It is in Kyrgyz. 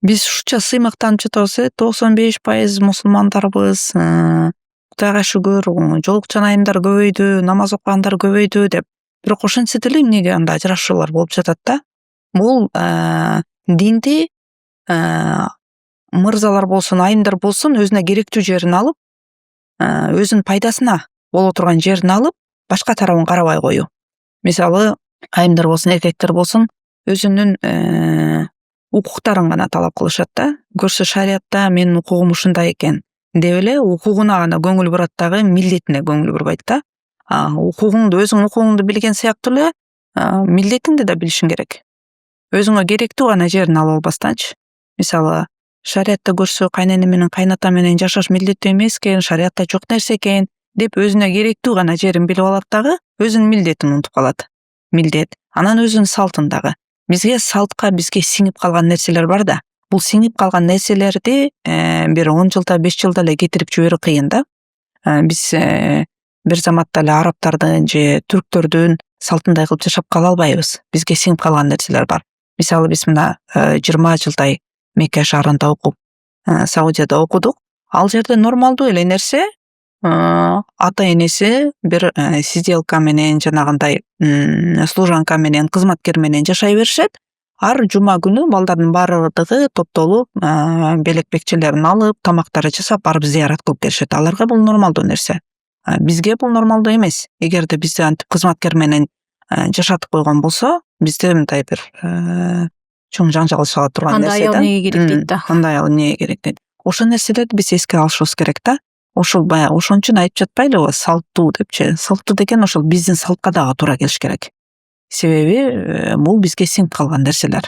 Биз ушунча сыймактанып жатабыз, 95% мусулмандарбыз, Кудайга шүгүр, жолукчан айымдар көбөйдү, намаз окугандар көбөйдү деп. Бирок ошентсе деле эмнеге анда ажырашуулар болуп жатат да? Бул динди мырзалар болсун, айымдар болсун, өзүнө керектүү жерин алып, өзүнүн пайдасына боло турган жерин алып, башка тарабын карабай коюу. Мисалы, айымдар болсун, эркектер болсун, өзүнүн укуктарын гана талап кылышат да. Көрсө шариятта менин укугум ушундай экен деп эле укугуна гана көңүл бурат дагы, милдетине көңүл бурбайт да. Өзүң укугуңду билген сыяктуу эле, милдетиңди да билишиң керек. Өзүңө керектүү гана жерин алып албастанчы. Мисалы, шариятта көрсө кайнене менен кайната менен жашаш милдеттүү эмес экен, шариятта жок нерсе экен деп өзүнө керектүү гана жерин билип алат дагы, өзүнүн милдетин унутуп калат. Милдет. Анан өзүнүн салтын дагы. Бизге салтка бизге сиңип калган нерселер бар да. Бул сиңип калган нерселерди бир 10 жылда, 5 жылда эле кетирип жиберүү кыйын да. Биз бир заматта эле арабтардын же түрктөрдүн салтындай кылып жашап кала албайбыз. Бизге сиңип калган нерселер бар. Мисалы, биз мына 20 жылдай Мекке шаарында окуп, Саудияда окудук. Ал жерде нормалдуу эле нерсе, ата энеси бир сиделка менен, жанагындай служанка менен, кызматкер менен жашай беришет. Ар жума күнү балдардын баардыгы топтолуп, белек-бекчелерин алып, тамактары жасап, барып зыярат кылып беришет. Аларга бул нормалдуу нерсе. Бизге бул нормалдуу эмес. Эгерде бизди антип кызматкер менен жашатып койгон болсо, бизде мындай бир чоң жанжал чыга турган нерсе да. Андай аял эмнеге керек дейт да. Андай аял эмнеге керек дейт. Ошол нерселерди биз эске алышыбыз керек да. Ошол баягы ошон үчүн айтып жатпайлыбы, салттуу депчи. Салттуу деген ошол биздин салтка дагы туура келиш керек. Себеби бул бизге сиңип калган нерселер.